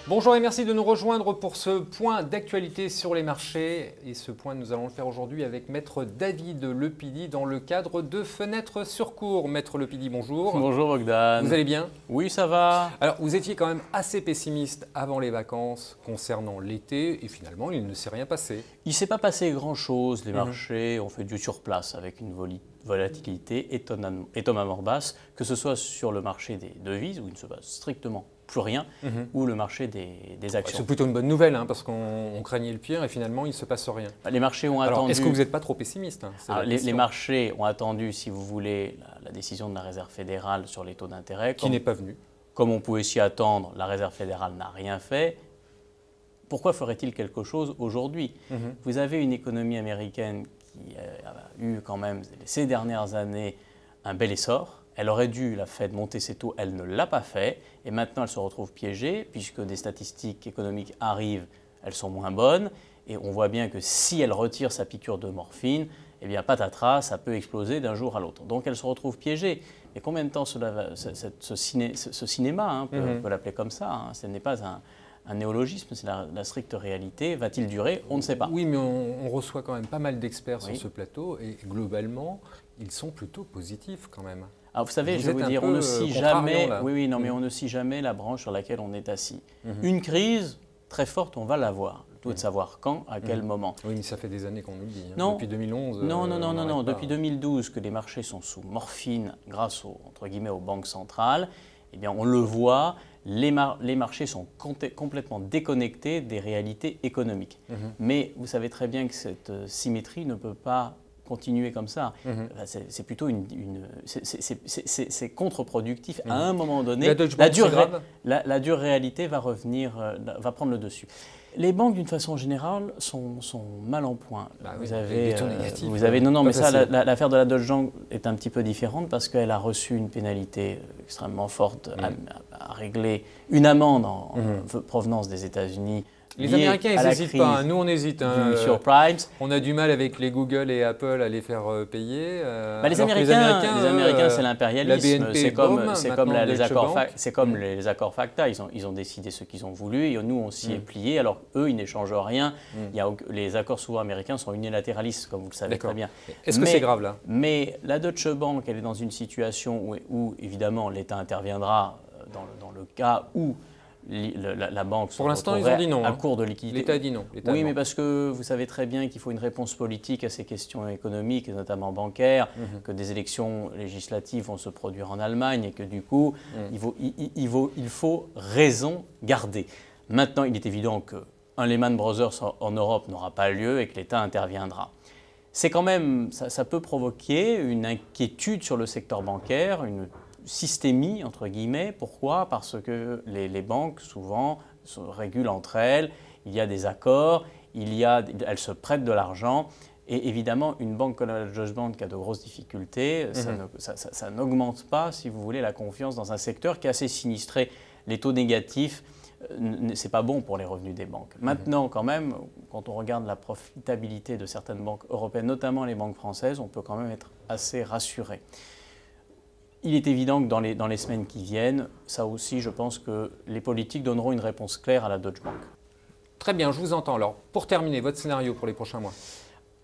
Bonjour et merci de nous rejoindre pour ce point d'actualité sur les marchés. Et ce point, nous allons le faire aujourd'hui avec Maître David Lepidi dans le cadre de Fenêtres sur cours. Maître Lepidi, bonjour. Bonjour Bogdan. Vous allez bien? Oui, ça va. Alors, vous étiez quand même assez pessimiste avant les vacances concernant l'été et finalement, il ne s'est rien passé. Il ne s'est pas passé grand-chose. Les marchés ont fait du surplace avec une volatilité étonnamment basse, que ce soit sur le marché des devises où il ne se passe strictement plus rien, ou le marché des actions. C'est plutôt une bonne nouvelle parce qu'on craignait le pire et finalement, il ne se passe rien. Les marchés ont attendu. Est-ce que vous n'êtes pas trop pessimiste? Les marchés ont attendu, si vous voulez, la décision de la Réserve fédérale sur les taux d'intérêt. Qui n'est pas venue. Comme on pouvait s'y attendre, la Réserve fédérale n'a rien fait. Pourquoi ferait-il quelque chose aujourd'hui? Vous avez une économie américaine qui a eu quand même ces dernières années un bel essor. Elle aurait dû, la Fed, monter ses taux, elle ne l'a pas fait. Et maintenant, elle se retrouve piégée puisque des statistiques économiques arrivent, elles sont moins bonnes. Et on voit bien que si elle retire sa piqûre de morphine, eh bien patatras, ça peut exploser d'un jour à l'autre. Donc elle se retrouve piégée. Et combien de temps ce cinéma, on peut l'appeler comme ça, ce n'est pas un néologisme, c'est la stricte réalité. Va-t-il durer? On ne sait pas. Oui, mais on reçoit quand même pas mal d'experts sur ce plateau et globalement, ils sont plutôt positifs quand même. Alors vous savez, je vais vous dire, on ne scie jamais, mais on ne scie jamais la branche sur laquelle on est assis. Une crise très forte, on va l'avoir. Tout est de savoir quand, à quel moment. Oui, mais ça fait des années qu'on nous le dit. Non. Depuis 2011. Non. Depuis 2012, que les marchés sont sous morphine grâce entre guillemets aux banques centrales, eh bien on le voit. Les marchés sont complètement déconnectés des réalités économiques. Mais vous savez très bien que cette symétrie ne peut pas continuer comme ça. C'est plutôt c'est contre-productif. À un moment donné, la dure réalité va revenir, va prendre le dessus. Les banques, d'une façon générale, sont mal en point. Vous avez, mais ça, l'affaire de la Deutsche Bank est un petit peu différente parce qu'elle a reçu une pénalité extrêmement forte à régler, une amende en provenance des États-Unis. Les Américains, ils n'hésitent pas. Nous, on hésite. Surprimes. On a du mal avec les Google et Apple à les faire payer. Les Américains, c'est l'impérialisme. C'est comme les accords FATCA. Ils ont décidé ce qu'ils ont voulu et nous, on s'y est plié. Alors, eux, ils n'échangent rien. Les accords souvent américains sont unilatéralistes, comme vous le savez très bien. Est-ce que c'est grave là? Mais la Deutsche Bank, elle est dans une situation où évidemment, l'État interviendra dans le cas où la banque se retrouverait à court de liquidité. L'État dit non. Oui, mais parce que vous savez très bien qu'il faut une réponse politique à ces questions économiques, et notamment bancaires, que des élections législatives vont se produire en Allemagne et que du coup, il faut raison garder. Maintenant, il est évident qu'un Lehman Brothers en Europe n'aura pas lieu et que l'État interviendra. C'est quand même, ça peut provoquer une inquiétude sur le secteur bancaire, une systémie, entre guillemets. Pourquoi? Parce que les banques, souvent, se régulent entre elles, il y a des accords, elles se prêtent de l'argent. Et évidemment, une banque comme la Deutsche Bank qui a de grosses difficultés, ça n'augmente pas, si vous voulez, la confiance dans un secteur qui est assez sinistré. Les taux négatifs, ce n'est pas bon pour les revenus des banques. Maintenant, quand même, quand on regarde la profitabilité de certaines banques européennes, notamment les banques françaises, on peut quand même être assez rassuré. Il est évident que dans les semaines qui viennent, ça aussi, je pense que les politiques donneront une réponse claire à la Deutsche Bank. Très bien, je vous entends. Alors, pour terminer, votre scénario pour les prochains mois?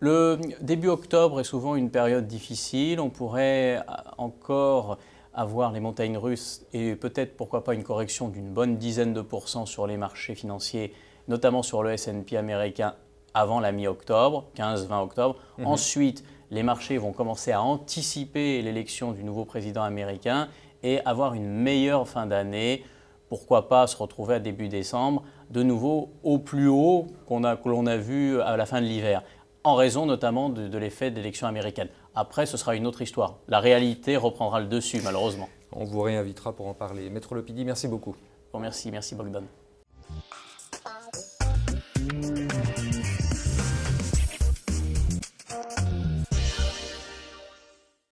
Le début octobre est souvent une période difficile. On pourrait encore avoir les montagnes russes et peut-être, pourquoi pas, une correction d'une bonne dizaine de % sur les marchés financiers, notamment sur le S&P américain avant la mi-octobre, 15-20 octobre. Ensuite, les marchés vont commencer à anticiper l'élection du nouveau président américain et avoir une meilleure fin d'année. Pourquoi pas se retrouver à début décembre, de nouveau au plus haut que l'on a vu à la fin de l'hiver, en raison notamment de l'effet de l'élection américaine. Après, ce sera une autre histoire. La réalité reprendra le dessus, malheureusement. On vous réinvitera pour en parler. Maître Lepidi, merci beaucoup. Bon, merci Bogdan.